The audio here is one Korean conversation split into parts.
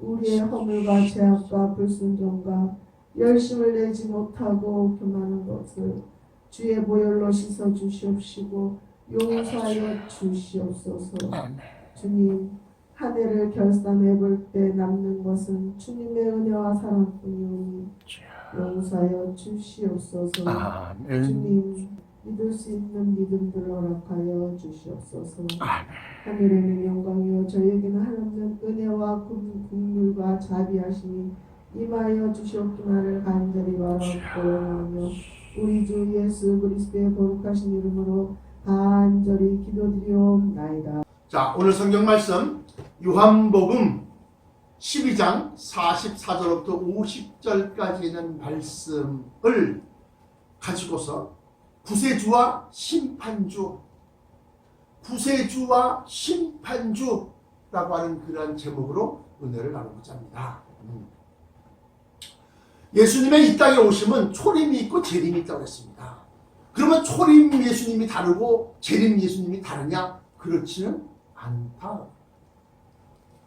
우리의 허물과 죄악과 불순종과 열심을 내지 못하고 교만한 것을 주의 보혈로 씻어 주시옵시고 용서하여 주시옵소서. 주님, 한 해를 결산해 볼 때 남는 것은 주님의 은혜와 사랑뿐이오니 용서하여 주시옵소서. 주님, 믿을 수 있는 믿음들을 허락하여 주시옵소서. 하늘에는 영광이요 저에게는 하나님의 은혜와 긍휼과 자비하심이 임하여 주시옵기만을 간절히 바라옵고요. 우리 주 예수 그리스도의 거룩하신 이름으로 간절히 기도드리옵나이다. 자, 오늘 성경 말씀 요한복음 12장 44절부터 50절까지 있는 말씀을 가지고서 구세주와 심판주라고 하는 그러한 제목으로 은혜를 나누고자 합니다. 예수님의 이 땅에 오심은 초림이 있고 재림이 있다고 했습니다. 그러면 초림 예수님이 다르고 재림 예수님이 다르냐? 그렇지는 않다.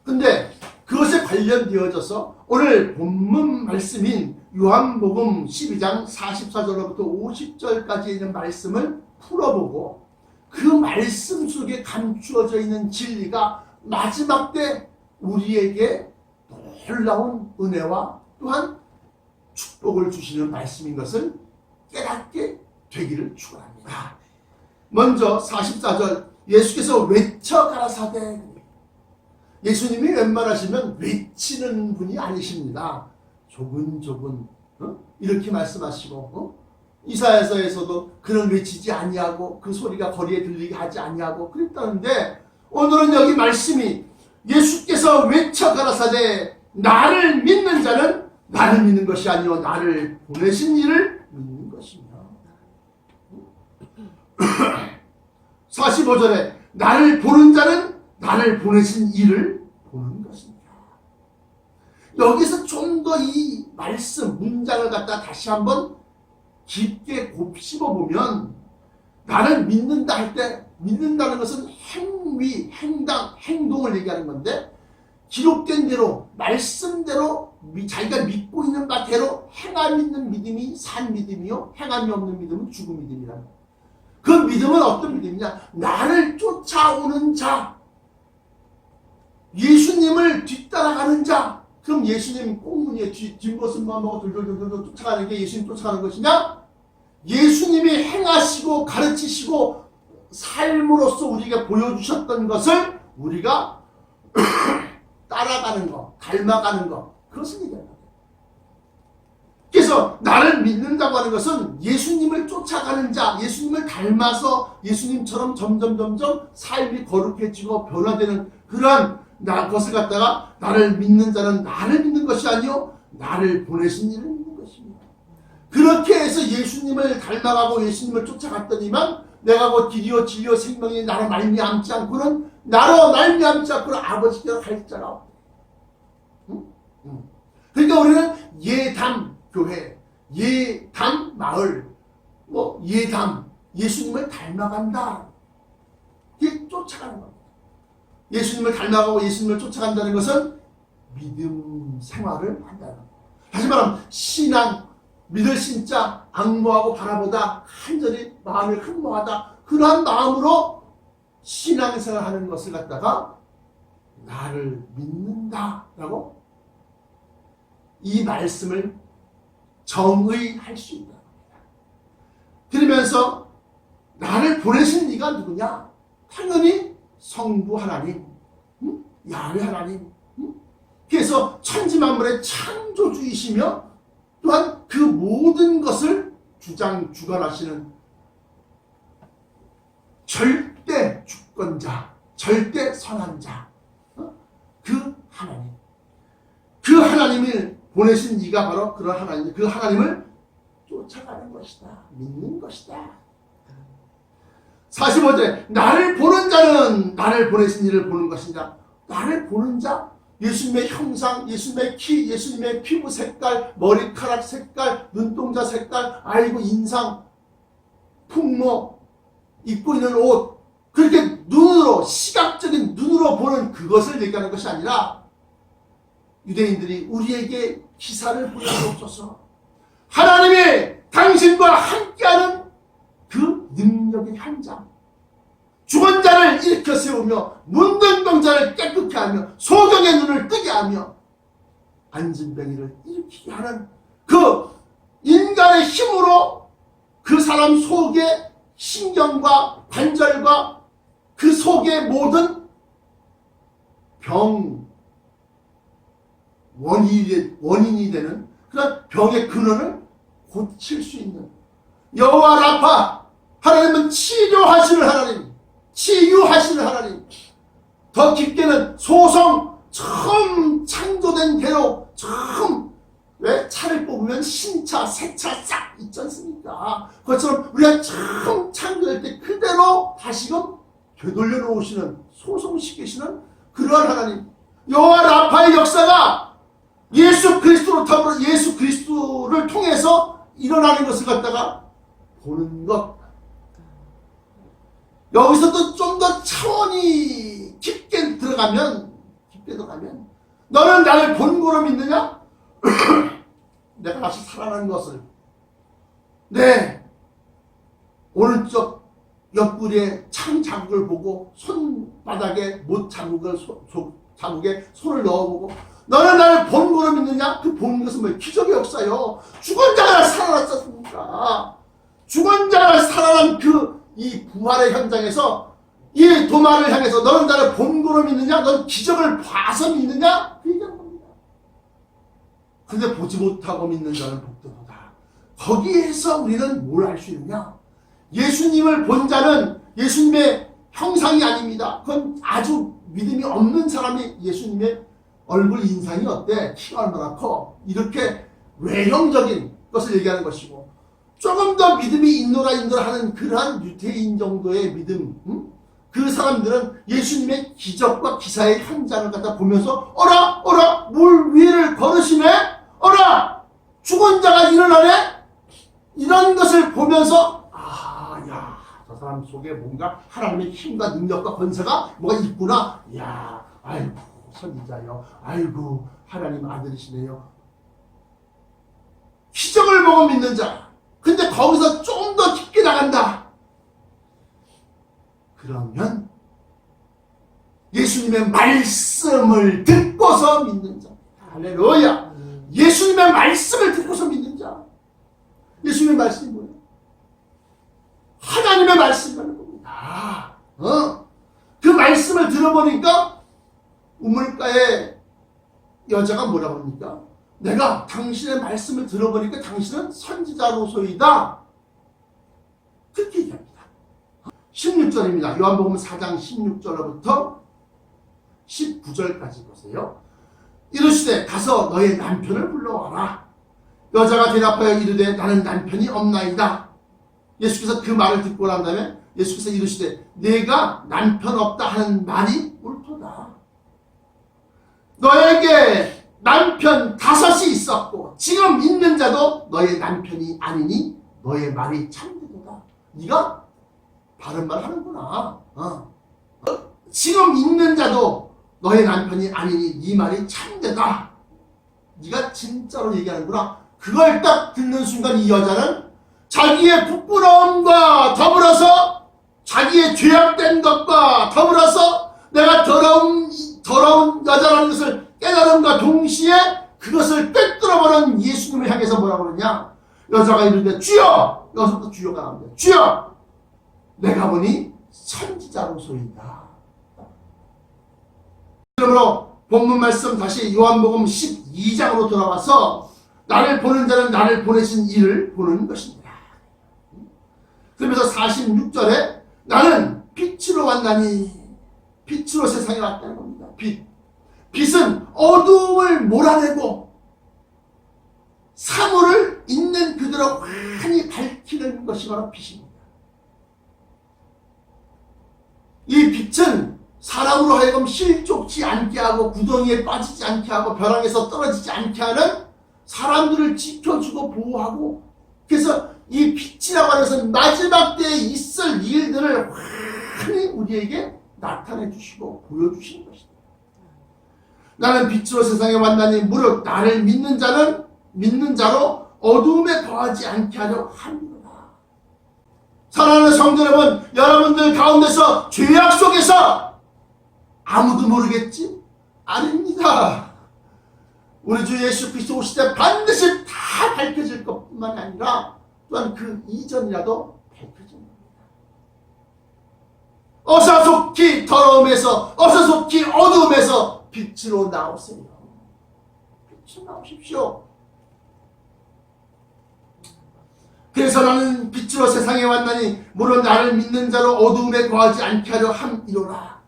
근데 그것에 관련되어져서 오늘 본문 말씀인 요한복음 12장 44절부터 50절까지 있는 말씀을 풀어보고 그 말씀 속에 감추어져 있는 진리가 마지막 때 우리에게 놀라운 은혜와 또한 축복을 주시는 말씀인 것을 깨닫게 되기를 축원합니다. 먼저 44절 예수께서 외쳐 가라사대. 예수님이 웬만하시면 외치는 분이 아니십니다. 조근조근 이렇게 말씀하시고 이사야서에서도 그런 외치지 아니하고 그 소리가 거리에 들리게 하지 아니하고 그랬다는데 오늘은 여기 말씀이 예수께서 외쳐 가라사대 나를 믿는 자는 나를 믿는 것이 아니요 나를 보내신 이를 믿는 것이며 45절에 나를 보는 자는 나를 보내신 이를 보는 것입니다. 여기서 좀 더 이 말씀 문장을 갖다 다시 한번 깊게 곱씹어 보면 나를 믿는다 할 때 믿는다는 것은 행위, 행당, 행동을 얘기하는 건데 기록된 대로 말씀대로 자기가 믿고 있는 바대로 행함 있는 믿음이 산 믿음이요 행함이 없는 믿음은 죽은 믿음이라. 그 믿음은 어떤 믿음이냐? 나를 쫓아오는 자, 예수님을 뒤따라가는 자. 그럼 예수님 꽁무니에 뒷모습만 보고 돌돌돌돌 쫓아가는 게 예수님 쫓아가는 것이냐? 예수님이 행하시고 가르치시고 삶으로서 우리가 보여주셨던 것을 우리가 따라가는 것, 닮아가는 것, 그것을 얘기하는 거예요. 그래서 나를 믿는다고 하는 것은 예수님을 쫓아가는 자, 예수님을 닮아서 예수님처럼 점점 삶이 거룩해지고 변화되는 그러한 것을 갖다가 나를 믿는 자는 나를 믿는 것이 아니요 나를 보내신 이를 믿는 것입니다. 그렇게 해서 예수님을 닮아가고 예수님을 쫓아갔더니만 내가 곧 길이요 진리요 생명이 나로 말미암지 않고는 나로 말미암지 않고는 아버지께로 갈 자가 없다. 그러니까 우리는 예담 교회, 예담 마을, 예담 예수님을 닮아간다. 이게 쫓아가는 겁니다. 예수님을 닮아가고 예수님을 쫓아간다는 것은 믿음 생활을 한다는 겁니다. 다시 말하면 신앙, 믿을 신자, 악모하고 바라보다 간절히 마음이 흠모하다. 그러한 마음으로 신앙생활하는 것을 갖다가 나를 믿는다라고 이 말씀을 정의할 수 있다. 그러면서 나를 보내신 이가 누구냐? 당연히 성부 하나님, 야훼 하나님. 그래서 천지만물의 창조주이시며 또한 그 모든 것을 주관하시는 절대 주권자, 절대 선한 자, 그 하나님. 그 하나님을 보내신 이가 바로 그런 하나님, 그 하나님을 쫓아가는 것이다. 믿는 것이다. 45절에 나를 보는 자는 나를 보내신 이를 보는 것이냐. 나를 보는 자, 예수님의 형상, 예수님의 키, 예수님의 피부 색깔, 머리카락 색깔, 눈동자 색깔, 아이고 인상, 풍모, 입고 있는 옷, 그렇게 눈으로 시각적인 눈으로 보는 그것을 얘기하는 것이 아니라 유대인들이 우리에게 기사를 보여주옵소서. 하나님이 당신과 함께하는 그 능력의 현장, 죽은 자를 일으켜 세우며 문든 병자를 깨끗게 하며 소경의 눈을 뜨게 하며 안진뱅이를 일으키게 하는 그 인간의 힘으로 그 사람 속의 신경과 관절과 그 속의 모든 병 원인이 되는 그런 병의 근원을 고칠 수 있는 여호와 라파, 하나님은 치료하시는 하나님, 치유하시는 하나님. 더 깊게는 소성 처음 창조된 대로 처음 왜 차를 뽑으면 신차, 새차 싹 있지 않습니까? 그것처럼 우리가 처음 창조될 때 그대로 다시금 되돌려 놓으시는, 소성시키시는 그러한 하나님. 여호와 라파의 역사가 예수 그리스도로 더불어 예수 그리스도를 통해서 일어나는 것을 갖다가 보는 것. 여기서 또 좀 더 차원이 깊게 들어가면 너는 나를 본고로 믿느냐? 내가 다시 살아난 것을 내 오른쪽 옆구리에 창 자국을 보고 손바닥에 못 자국을 자국에 손을 넣어보고 너는 나를 본고로 믿느냐? 그 보는 것은 뭐예요? 기적의 역사요. 죽은 자가 살아났었습니까? 죽은 자가 살아난 이 부활의 현장에서 이 도마를 향해서 너는 나를 본고로 믿느냐? 넌 기적을 봐서 믿느냐? 그 얘기하는 겁니다. 근데 보지 못하고 믿는 자는 복되도다. 거기에서 우리는 뭘 할 수 있느냐? 예수님을 본 자는 예수님의 형상이 아닙니다. 그건 아주 믿음이 없는 사람이 예수님의 얼굴 인상이 어때? 키가 얼마나 커? 이렇게 외형적인 것을 얘기하는 것이고, 조금 더 믿음이 있노라 하는 그러한 유태인 정도의 믿음, 그 사람들은 예수님의 기적과 기사의 현장을 갖다 보면서 어라 물 위를 걸으시네? 어라 죽은 자가 일어나네? 이런 것을 보면서 저 사람 속에 뭔가 하나님의 힘과 능력과 권세가 뭐가 있구나. 야, 아이고 선지자요, 아이고 하나님 아들이시네요. 기적을 보고 믿는 자. 근데 거기서 좀 더 깊게 나간다. 그러면 예수님의 말씀을 듣고서 믿는 자. 할렐루야. 예수님의 말씀을 듣고서 믿는 자. 예수님의 말씀이 뭐예요? 하나님의 말씀이라는 겁니다. 그 말씀을 들어보니까 우물가의 여자가 뭐라고 합니까? 내가 당신의 말씀을 들어보니까 당신은 선지자로소이다. 그렇게 얘기합니다. 16절입니다. 요한복음 4장 16절부터 19절까지 보세요. 이르시되 가서 너의 남편을 불러와라. 여자가 대답하여 이르되 나는 남편이 없나이다. 예수께서 그 말을 듣고 난 다음에 예수께서 이르시되 내가 남편 없다 하는 말이 옳도다. 너에게 남편 5이 있었고 지금 있는 자도 너의 남편이 아니니 너의 말이 참되도다. 네가 바른 말 하는구나. 지금 있는 자도 너의 남편이 아니니 네 말이 참되다. 네가 진짜로 얘기하는구나. 그걸 딱 듣는 순간 이 여자는 자기의 부끄러움과 더불어서 자기의 죄악된 것과 더불어서 내가 더러운 여자라는 것을 깨달음과 동시에 그것을 꿰뚫어버린 예수님을 향해서 뭐라고 그러냐? 여자가 이르되 주여! 여기서부터 주여가 나옵니다. 주여! 내가 보니 선지자로소이다. 그러므로 본문 말씀 다시 요한복음 12장으로 돌아와서 나를 보는 자는 나를 보내신 이를 보는 것입니다. 그러면서 46절에 나는 빛으로 왔나니 빛으로 세상에 왔다는 겁니다. 빛은 어두움을 몰아내고 사물을 있는 그대로 환히 밝히는 것이 바로 빛입니다. 이 빛은 사람으로 하여금 실족지 않게 하고 구덩이에 빠지지 않게 하고 벼랑에서 떨어지지 않게 하는 사람들을 지켜주고 보호하고, 그래서 이 빛이라고 하는 것은 마지막 때에 있을 일들을 환히 우리에게 나타내 주시고 보여주시는 것입니다. 나는 빛으로 세상에 왔나니 무릇 나를 믿는 자로 어두움에 거하지 않게 하려 함이로라. 사랑하는 성도 여러분, 여러분들 가운데서 죄악 속에서 아무도 모르겠지? 아닙니다. 우리 주 예수 그리스도 오실 때 반드시 다 밝혀질 것뿐만 아니라 또한 그 이전이라도 밝혀질 겁니다. 어서 속히 더러움에서, 어서 속히 어두움에서 빛으로 나오세요. 빛으로 나오십시오. 그래서 나는 빛으로 세상에 왔나니 물론 나를 믿는 자로 어두움에 거하지 않게 하려 함이로라.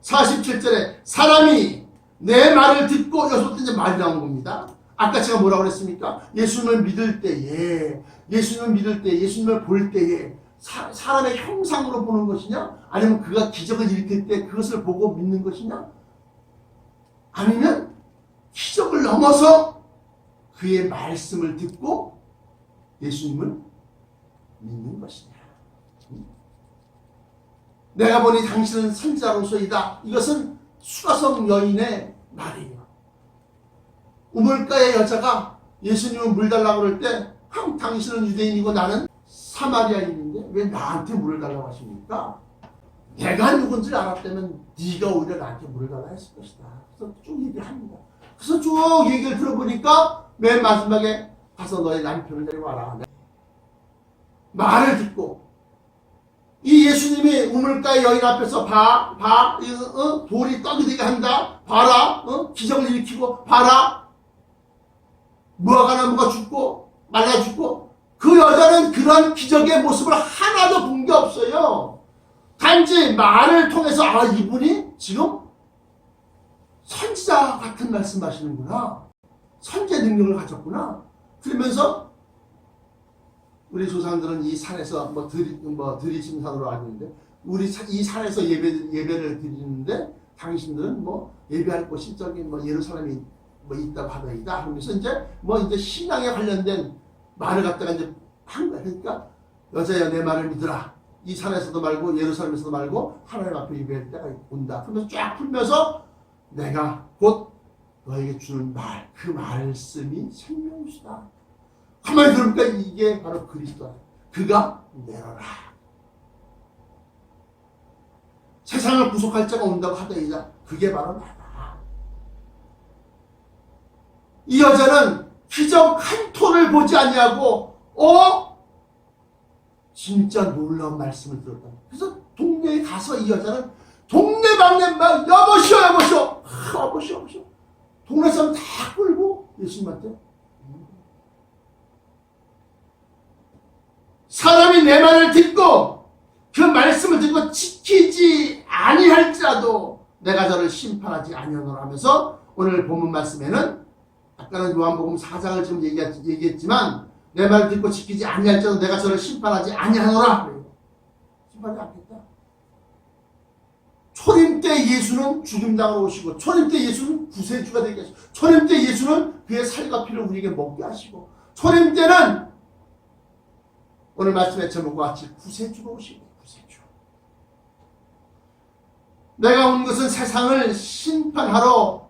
47절에 사람이 내 말을 듣고, 여기서부터 이제 말이 나온 겁니다. 아까 제가 뭐라고 그랬습니까? 예수님을 믿을 때에, 예수님을 볼 때에 사람의 형상으로 보는 것이냐? 아니면 그가 기적을 일으킬 때 그것을 보고 믿는 것이냐? 아니면 기적을 넘어서 그의 말씀을 듣고 예수님을 믿는 것이냐? 내가 보니 당신은 선지자로서이다. 이것은 수가성 여인의 말이에요. 우물가의 여자가 예수님은 물 달라고 그럴 때 당신은 유대인이고 나는 사마리아인인데 왜 나한테 물을 달라고 하십니까? 내가 누군지 알았다면 네가 오히려 나한테 물을 달라 했을 것이다. 그래서 쭉 얘기합니다. 그래서 쭉 얘기를 들어보니까 맨 마지막에 가서 너의 남편을 데려와라. 말을 듣고 이 예수님이 우물가의 여인 앞에서 돌이 떡이 되게 한다. 봐라. 기적을 일으키고 봐라. 무화과나무가 죽고 말라 죽고. 그 여자는 그런 기적의 모습을 하나도 본 게 없어요. 단지 말을 통해서 이분이 지금 선지자 같은 말씀하시는구나. 선지의 능력을 가졌구나. 그러면서 우리 조상들은 이 산에서 들이심산으로 알고 있는데 우리 이 산에서 예배를 드리는데 당신들은 예배할 곳이 저기 예루살렘이 있다고 하더이다 하면서 이제 신앙에 관련된 말을 갖다가 이제 한 거야. 그러니까 여자야 내 말을 믿으라. 이 산에서도 말고 예루살렘에서도 말고 하나님 앞에 예배할 때가 온다. 그러면서 쫙 풀면서 내가 곧 너에게 주는 말, 그 말씀이 생명수다. 가만히 들으니까 이게 바로 그리스도다. 그가 내려라. 세상을 구속할 자가 온다고 하더이다. 그게 바로 나다. 이 여자는 기적 한 톤을 보지 아니하고 진짜 놀라운 말씀을 들었다. 그래서 동네에 가서 이 여자는 동네방네 막 여보시오. 동네 사람 다 끌고 예수님한테 사람이 내 말을 듣고 그 말씀을 듣고 지키지 아니할지라도 내가 저를 심판하지 아니하노라 하면서 오늘 본문 말씀에는 아까는 요한복음 4장을 지금 얘기했지만 내 말을 듣고 지키지 아니할지라도 내가 저를 심판하지 아니하노라. 심판하지 않겠다. 초림 때 예수는 죽임당으로 오시고 초림 때 예수는 구세주가 되게 하시고 초림 때 예수는 그의 살과 피를 우리에게 먹게 하시고 초림 때는 오늘 말씀의 제목과 같이 구세주가 오시고 구세주. 내가 온 것은 세상을 심판하러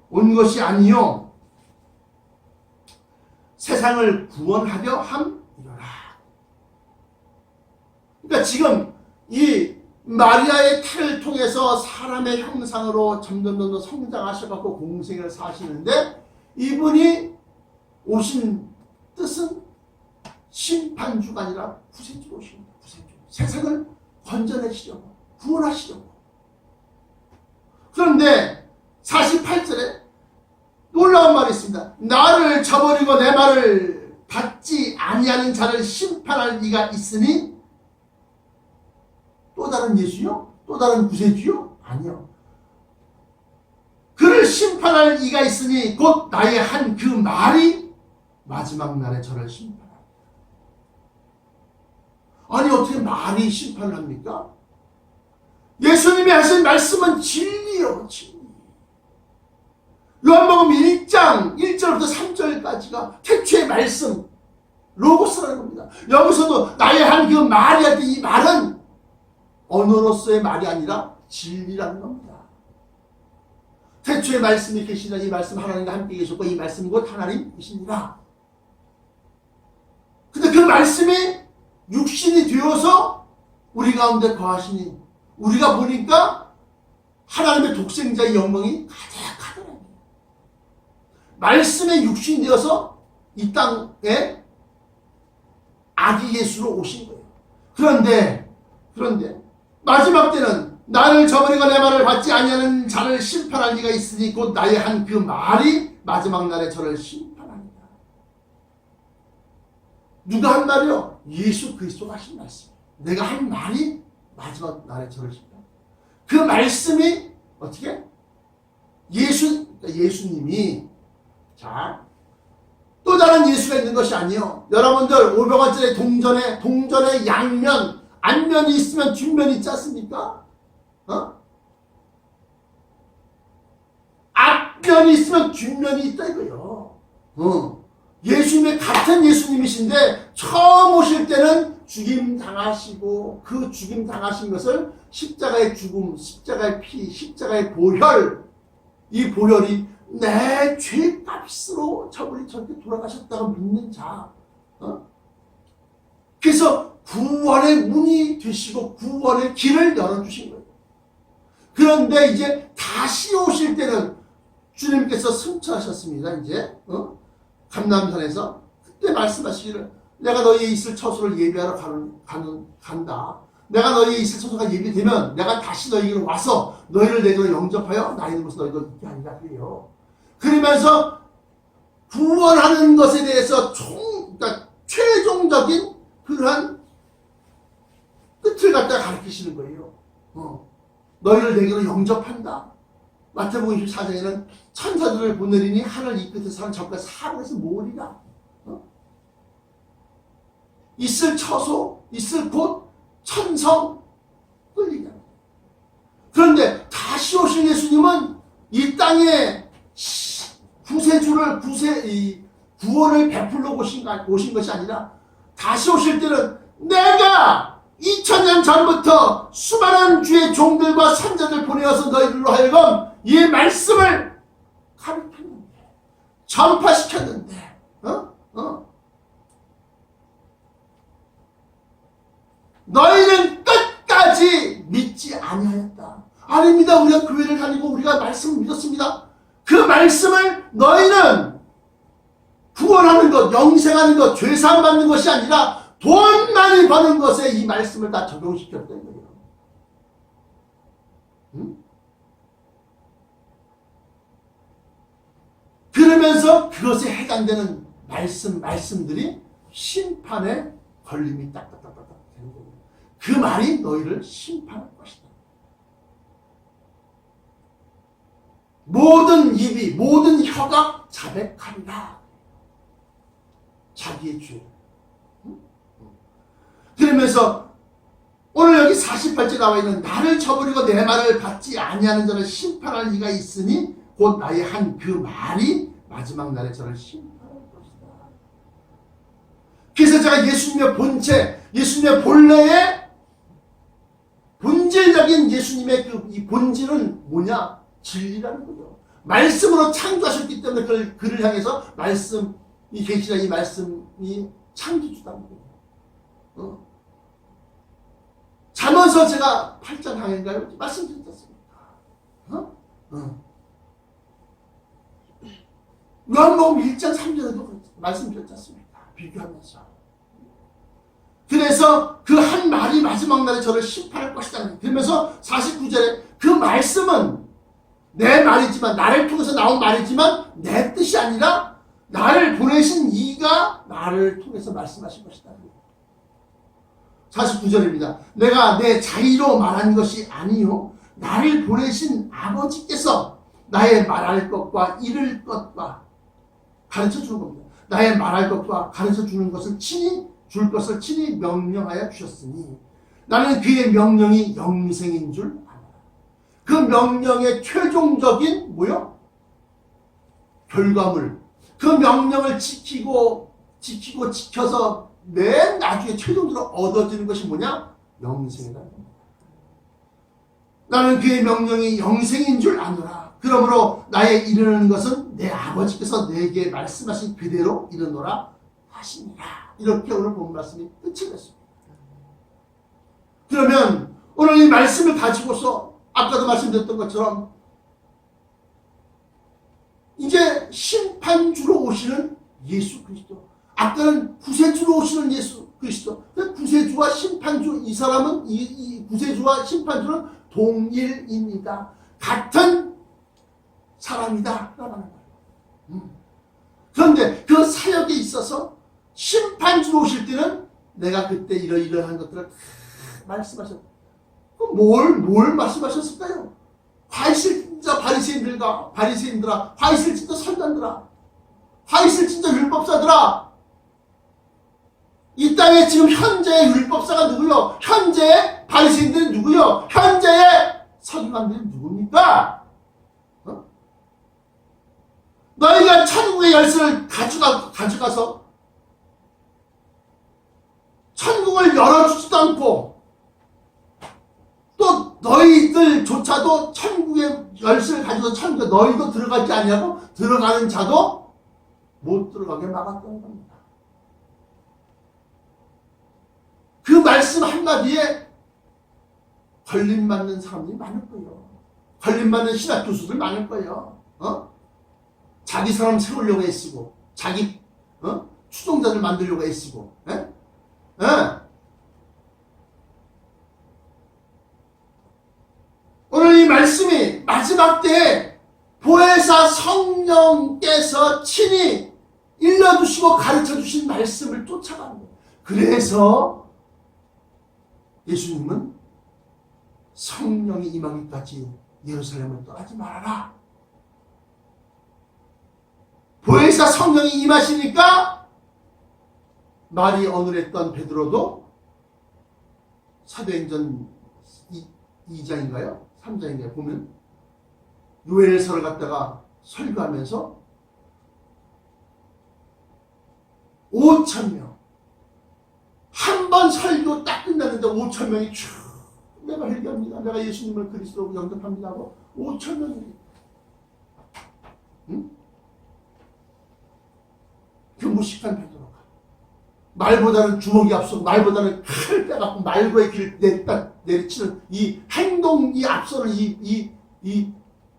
온 것이 아니요 세상을 구원하려 함이로라. 그러니까 지금 이 마리아의 태를 통해서 사람의 형상으로 점점 성장하셔갖고 공생을 사시는데 이분이 오신 뜻은 심판주가 아니라 구세주로 오십니다. 구세주. 세상을 건져내시려고 구원하시려고. 그런데 48절에 놀라운 말이 있습니다. 나를 저버리고 내 말을 받지 아니하는 자를 심판할 이가 있으니 또 다른 예수요? 또 다른 구세주요? 아니요. 그를 심판할 이가 있으니 곧 나의 한 그 말이 마지막 날에 저를 심판합니다. 아니 어떻게 말이 심판을 합니까? 예수님이 하신 말씀은 진리요. 진리. 요한복음 1장 1절부터 3절까지가 태초의 말씀 로고스라는 겁니다. 여기서도 나의 한 그 말이 할 때 이 말은 언어로서의 말이 아니라 진리라는 겁니다. 태초에 말씀이 계시나 이 말씀 하나님과 함께 계셨고 이 말씀 곧 하나님이십니다. 근데 그 말씀이 육신이 되어서 우리 가운데 거하시니 우리가 보니까 하나님의 독생자의 영광이 가득하더라고요. 말씀의 육신이 되어서 이 땅에 아기 예수로 오신 거예요. 그런데 마지막 때는 나를 저버리고 내 말을 받지 아니하는 자를 심판할 리가 있으니 곧 나의 한 그 말이 마지막 날에 저를 심판하리라. 누가 한 말이요? 예수 그리스도가 하신 말씀. 내가 한 말이 마지막 날에 저를 심판. 그 말씀이 어떻게? 예수님이 또 다른 예수가 있는 것이 아니요. 여러분들 500원짜리 동전에 양면 앞면이 있으면 뒷면이 있지 않습니까? 앞면이 있으면 뒷면이 있다 이거요. 예수님의 같은 예수님이신데 처음 오실 때는 죽임 당하시고 그 죽임 당하신 것을 십자가의 죽음, 십자가의 피, 십자가의 보혈, 이 보혈이 내 죄값으로 저분이 저렇게 돌아가셨다고 믿는 자, 그래서 구원의 문이 되시고 구원의 길을 열어주신 거예요. 그런데 이제 다시 오실 때는 주님께서 승천하셨습니다. 이제 감람산에서 그때 말씀하시기를 내가 너희의 있을 처소를 예비하러 간다. 내가 너희의 있을 처소가 예비되면 내가 다시 너희에게 와서 너희를 내게로 영접하여 나 있는 곳에 너희도 있게 하리라 그래요. 그러면서 구원하는 것에 대해서 그러니까 최종적인 그러한 끝을 갖다가 가르치시는 거예요. 너희를 내게로 영접한다. 마태복음 24장에는 천사들을 보내리니 하늘 이 끝에서 한 저까지 사방에서 모으리라. 있을 처소, 있을 곳, 천성 끌리냐. 그런데 다시 오실 예수님은 이 땅에 구원을 베풀러 오신 것이 아니라 다시 오실 때는 내가 2000년 전부터 수많은 주의 종들과 선자들 보내어서 너희들로 하여금 이 말씀을 가르쳤는데 전파시켰는데 너희는 끝까지 믿지 아니하였다. 아닙니다. 우리가 교회를 다니고 우리가 말씀을 믿었습니다. 그 말씀을 너희는 구원하는 것, 영생하는 것, 죄사함 받는 것이 아니라 돈 많이 버는 것에 이 말씀을 다 적용시켰다는 거예요. 그러면서 그것에 해당되는 말씀들이 심판의 걸림이 딱딱딱딱 되는 거예요. 그 말이 너희를 심판할 것이다. 모든 입이, 모든 혀가 자백하리라. 자기의 죄. 그러면서 오늘 여기 48절 나와 있는 나를 저버리고 내 말을 받지 아니하는 자를 심판할 리가 있으니 곧 나의 한 그 말이 마지막 날에 저를 심판할 것이다. 그래서 제가 예수님의 본체, 예수님의 본래의 본질적인 예수님의 이 본질은 뭐냐? 진리라는 거죠. 말씀으로 창조하셨기 때문에 그를 향해서 말씀이 계시라 이 말씀이 창조주다는 거예요. 잠언서 제가 8장 강인가요? 말씀드렸지 않습니까? 요한복음 1장 3절에도 말씀드렸지 않습니까? 비교하면서. 그래서 그 한 말이 마지막 날에 저를 심판할 것이다. 그러면서 49절에 그 말씀은 내 말이지만 나를 통해서 나온 말이지만 내 뜻이 아니라 나를 보내신 이가 나를 통해서 말씀하신 것이다. 49절입니다. 내가 내 자의로 말한 것이 아니요 나를 보내신 아버지께서 나의 말할 것과 이를 것과 가르쳐 주는 겁니다. 나의 말할 것과 가르쳐 주는 것을 줄 것을 친히 명령하여 주셨으니 나는 그의 명령이 영생인 줄 알아. 그 명령의 최종적인 뭐요? 결과물. 그 명령을 지켜서 맨 나중에 최종적으로 얻어지는 것이 뭐냐? 영생이다. 나는 그의 명령이 영생인 줄 아노라. 그러므로 나의 이르는 것은 내 아버지께서 내게 말씀하신 그대로 이르노라 하시니라. 이렇게 오늘 본 말씀이 끝이 됐습니다. 그러면 오늘 이 말씀을 가지고서 아까도 말씀드렸던 것처럼 이제 심판주로 오시는 예수 그리스도, 아까는 구세주로 오시는 예수 그리스도, 구세주와 심판주, 이 사람은 이 구세주와 심판주는 동일입니다. 같은 사람이다 라는 거예요. 그런데 그 사역에 있어서 심판주로 오실 때는 내가 그때 이러이러한 것들을 다 말씀하셨. 뭘 말씀하셨을까요? 화이슬진자 바리새인들아, 화이슬진자 선장들아, 화이슬진자 율법사들아. 이 땅에 지금 현재의 율법사가 누구요? 현재의 바리새인들은 누구요? 현재의 서기관들은 누굽니까? 너희가 천국의 열쇠를 가져가서 천국을 열어주지도 않고 또 너희들조차도 천국의 열쇠를 가져서 천국에 너희도 들어가지 않냐고 들어가는 자도 못 들어가게 막았던 겁니다. 그 말씀 한마디에 걸림받는 사람들이 많을 거예요. 걸림받는 신학 교수들 많을 거예요. 자기 사람 세우려고 애쓰고 자기 추종자들 만들려고 애쓰고. 오늘 이 말씀이 마지막 때에 보혜사 성령께서 친히 일러주시고 가르쳐주신 말씀을 쫓아가는 거예요. 그래서 예수님은 성령이 임하기까지 예루살렘을 떠나지 말아라. 보혜사 성령이 임하시니까 말이 어눌했던 베드로도 사도행전 2장인가요? 3장인가요? 보면 요엘서를 갖다가 설교하면서 5,000명 한 번 설교 딱 끝났는데 5,000명이 쭉 내가 회개합니다. 내가 예수님을 그리스도로 영접합니다 하고 5,000명이 그 무식한 베드로가 말보다는 주먹이 앞서 말보다는 칼을 빼갖고 말고의 길을 내리치는 이 행동이 앞서는 이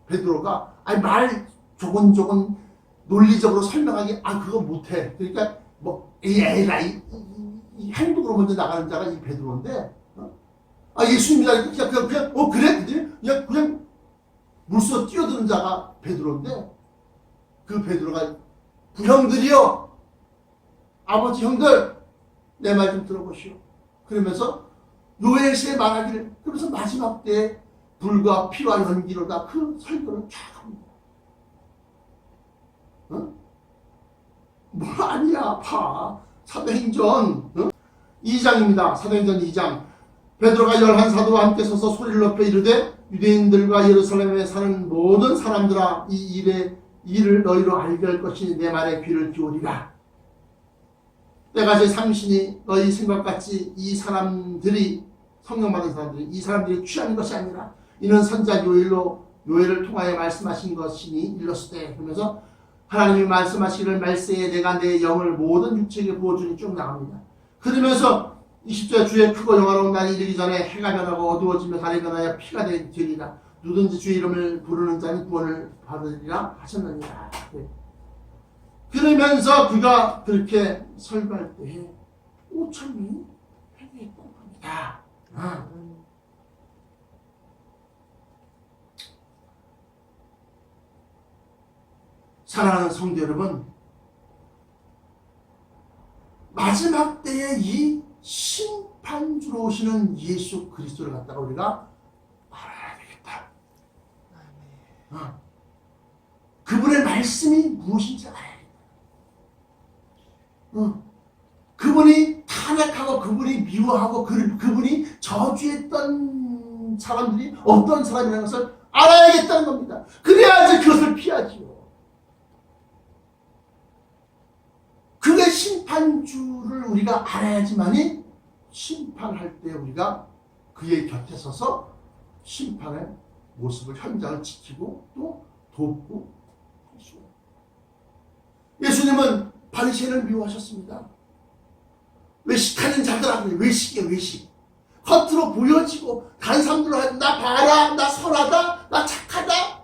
베드로가 말 조곤조곤 논리적으로 설명하기 그거 못해. 그러니까 에라 이 행동으로 먼저 나가는 자가 이 베드로인데 예수님이다 그냥 그래 그냥 물속 뛰어드는 자가 베드로인데 그 베드로가 부형들이여 아버지 형들 내 말 좀 들어보시오. 그러면서 요엘서에 말하기를 그러면서 마지막 때에 불과 피와 연기로다 그 설교를 쫙 합니다. 뭐 아니야 봐. 사도행전 2장입니다. 사도행전 2장 베드로가 11사도와 함께 서서 소리를 높여 이르되 유대인들과 예루살렘에 사는 모든 사람들아 이 일을 너희로 알게 할 것이니 내 말에 귀를 기울이라. 때가 제 상신이 너희 생각같이 이 사람들이 성령 받은 사람들이 이 사람들이 취한 것이 아니라 이는 선지자 요엘을 통하여 말씀하신 것이니 일렀으되 그러면서 하나님이 말씀하시기를 말세에 내가 내 영을 모든 육체에게 부어주니 쭉 나갑니다. 그러면서 20절 주의 크고 영화로운 날이 이르기 전에 해가 변하고 어두워지며 달이 변하여 피가 되리라. 누든지 주의 이름을 부르는 자는 구원을 받으리라 하셨느니라. 그러면서 그가 그렇게 설교할 때에 5,000명이 회개했던 겁니다. 사랑하는 성도 여러분, 마지막 때에 이 심판주로 오시는 예수 그리스도를 갖다가 우리가 알아야 되겠다. 그분의 말씀이 무엇인지 알아야 되겠다. 그분이 탄핵하고 그분이 미워하고 그분이 저주했던 사람들이 어떤 사람이라는 것을 알아야겠다는 겁니다. 그래야지 그것을 피하지요. 그의 심판주를 우리가 알아야지만이 심판할 때 우리가 그의 곁에 서서 심판의 모습을 현장을 지키고 또 돕고 했어요. 예수님은 바리새인을 미워하셨습니다. 외식하는 자들하고 외식이에요. 외식. 겉으로 보여지고 다른 사람들로 나 봐라, 나 선하다, 나 착하다,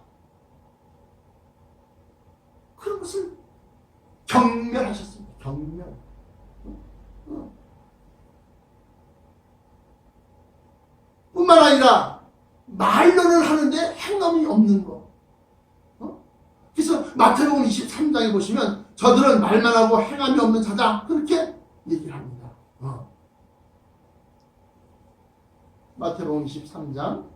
그런 것을 경멸하셨습니다. 경멸. 뿐만 아니라 말로는 하는데 행함이 없는 거. 그래서 마태복음 23장에 보시면 저들은 말만 하고 행함이 없는 자다, 그렇게 얘기를 합니다. 마태복음 23장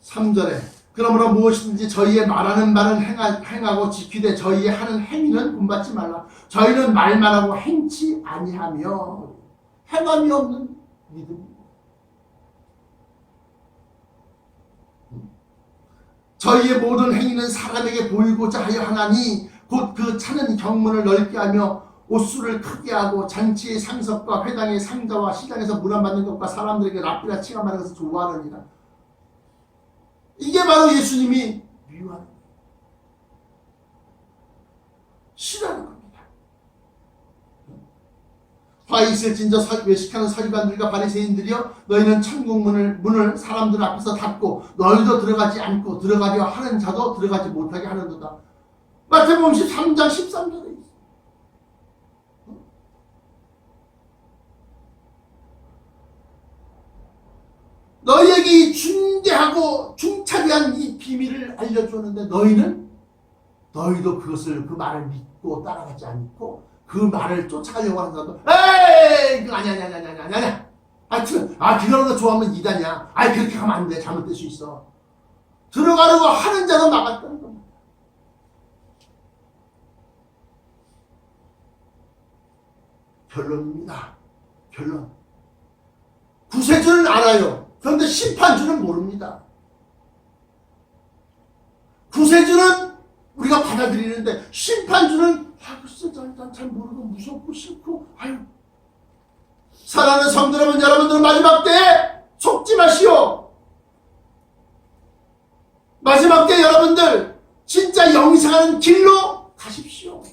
3절에 그러므로 무엇이든지 저희의 말하는 바는 행하고 지키되 저희의 하는 행위는 본받지 말라. 저희는 말만 하고 행치 아니하며. 행함이 없는 믿음. 저희의 모든 행위는 사람에게 보이고자 하여 하나니 곧 그 차는 경문을 넓게 하며 옷수를 크게 하고 잔치의 상석과 회당의 상자와 시장에서 문안받는 것과 사람들에게 랍비라 칭함하는 것을 좋아하느니라. 이게 바로 예수님이 미워하는 거예요. 싫어하는 겁니다. 화 있을진저 외식하는 서기관들과 바리새인들이여, 너희는 천국 문을 사람들 앞에서 닫고 너희도 들어가지 않고 들어가려 하는 자도 들어가지 못하게 하는도다. 마태복음 13장 13절에 있어요. 너희에게 이 중대하고 중차대한 이 비밀을 알려주었는데 너희도 그 말을 믿고 따라가지 않고 그 말을 쫓아가려고 하는 사람도 에이 그거 아니야 그런 거 좋아하면 이단이야, 그렇게 하면 안 돼, 잘못될 수 있어, 들어가려고 하는 자도 막았다는 겁니다. 결론입니다. 결론. 구세주는 알아요. 그런데 심판주는 모릅니다. 구세주는 우리가 받아들이는데 심판주는 글쎄 난 잘 모르고 무섭고 싫고 사랑하는 성도 여러분들은 마지막 때에 속지 마시오. 마지막 때 여러분들 진짜 영생하는 길로 가십시오.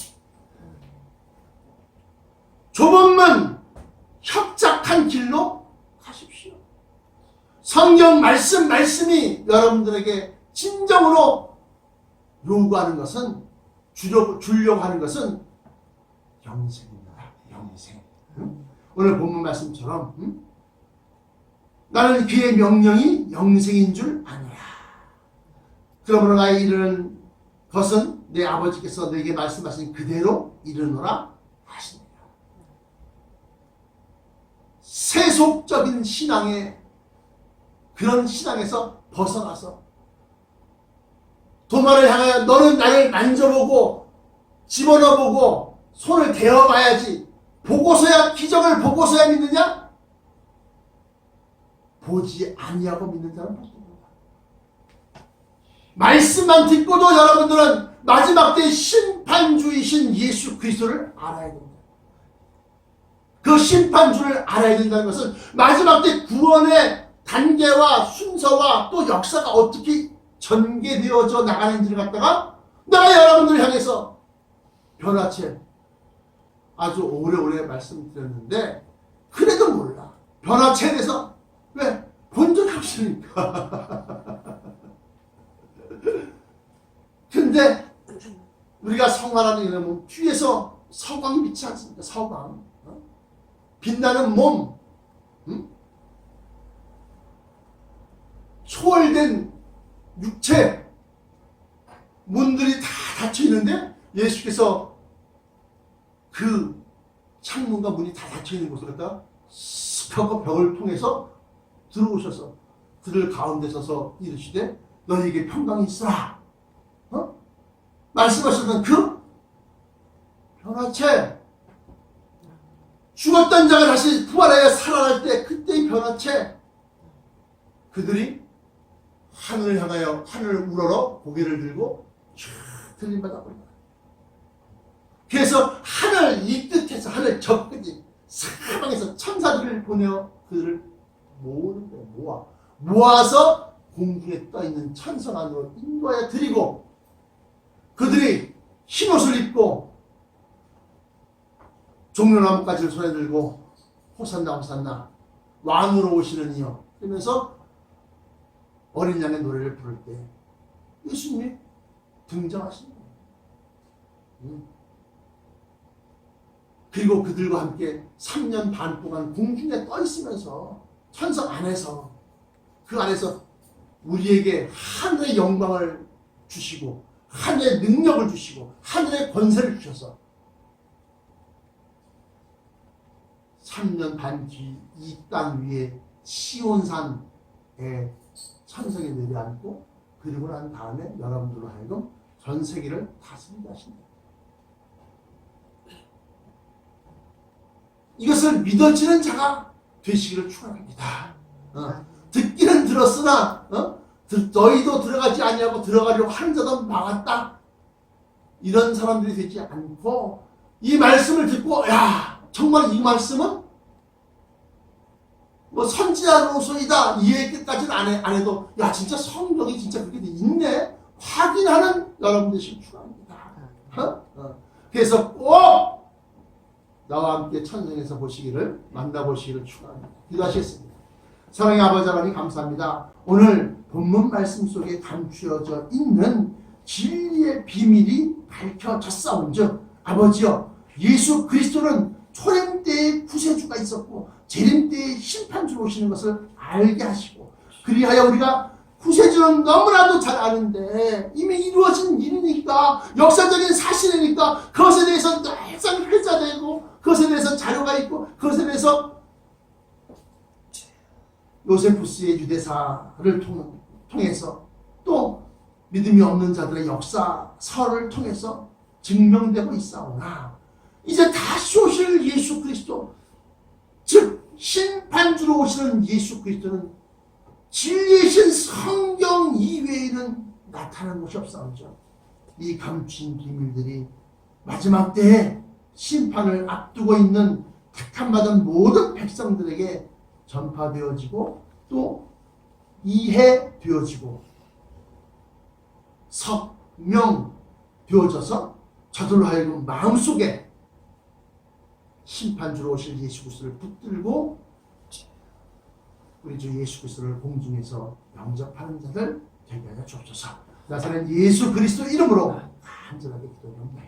좁은 문 협착한 길로 가십시오. 성경 말씀이 여러분들에게 진정으로 요구하는 것은, 주려고 하는 것은 영생입니다. 영생. 오늘 본문 말씀처럼 나는 그의 명령이 영생인 줄 아노라. 그러므로 나의 이르는 것은 내 아버지께서 내게 말씀하신 그대로 이르노라 하시니라. 세속적인 신앙의 그런 신앙에서 벗어나서 도마를 향하여 너는 나를 만져보고 집어넣어보고 손을 대어봐야지, 보고서야, 기적을 보고서야 믿느냐? 보지 아니하고 믿는 자는 바뀝니다. 말씀만 듣고도 여러분들은 마지막 때 심판주이신 예수 그리스도를 알아야 됩니다. 그 심판주를 알아야 된다는 것은 마지막 때 구원의 단계와 순서와 또 역사가 어떻게 전개되어져 나가는지를 갖다가 내가 여러분들을 향해서 변화체 아주 오래오래 말씀드렸는데 그래도 몰라. 변화체에 대해서 왜? 본 적이 없으니까. 근데 우리가 성화라는 이름은 뒤에서 서광이 빛이 않습니까? 서광. 빛나는 몸. 초월된 육체. 문들이 다 닫혀 있는데 예수께서 그 창문과 문이 다 닫혀 있는 곳을 갖다가 슥 하고 벽을 통해서 들어오셔서 그들 가운데 서서 이르시되 너희에게 평강이 있으라. 말씀하셨던 그 변화체, 죽었던 자가 다시 부활하여 살아날 때 그때의 변화체, 그들이 하늘을 향하여 하늘을 우러러 고개를 들고 쫙 들림받아 버린다. 그래서 하늘 이 끝에서 하늘 저 끝이 사방에서 천사들을 보내어 그들을 모으는 거예요. 모아서 공중에 떠있는 천성 안으로 인도하여 드리고 그들이 흰옷을 입고 종려나무까지를 손에 들고 호산나 호산나 왕으로 오시는 이여 그러면서 어린 양의 노래를 부를 때 예수님이 등장하시는 거예요. 그리고 그들과 함께 3년 반 동안 공중에 떠 있으면서 천성 안에서 그 안에서 우리에게 하늘의 영광을 주시고 하늘의 능력을 주시고 하늘의 권세를 주셔서 3년 반 뒤 이 땅 위에 시온산에 천성에 내려앉고 그리고 난 다음에 여러분들로 하여금 전 세계를 다스리게 하신다. 이것을 믿어지는 자가 되시기를 축원합니다. 듣기는 들었으나 너희도 들어가지 아니하고 들어가려고 하는 자도 막았다. 이런 사람들이 되지 않고 이 말씀을 듣고 야 정말 이 말씀은 뭐 선지자로서이다 이 얘기까지는 안 해도 야 진짜 성경이 진짜 그게 있네 확인하는 여러분 되시길 축원합니다. 그래서 꼭 나와 함께 천성에서 보시기를 만나보시기를 축원합니다. 기도하시겠습니다. 사랑의 아버지 하나님 감사합니다. 오늘 본문 말씀 속에 감추어져 있는 진리의 비밀이 밝혀졌사온즉 아버지여 예수 그리스도는 초림 때의 구세주가 있었고 재림 때의 심판주로 오시는 것을 알게 하시고 그리하여 우리가 구세주는 너무나도 잘 아는데 이미 이루어진 일이니까 역사적인 사실이니까 그것에 대해서 항상 회자되고 그것에 대해서 자료가 있고 그것에 대해서 요세푸스의 유대사를 통해서 또 믿음이 없는 자들의 역사서를 통해서 증명되고 있사오나 이제 다시 오실 예수 그리스도 즉 심판주로 오시는 예수 그리스도는 진리이신 성경 이외에는 나타나는 것이 없사오죠. 이 감추인 비밀들이 마지막 때에 심판을 앞두고 있는 택함받은 모든 백성들에게 전파되어지고 또 이해되어지고 석명되어져서 저들로 하여금 마음속에 심판주로 오실 예수 그리스도를 붙들고 우리 주 예수 그리스도를 공중에서 영접하는 자들 되게 하여 주옵소서. 나사렛 예수 그리스도 이름으로 간절하게 기도합니다.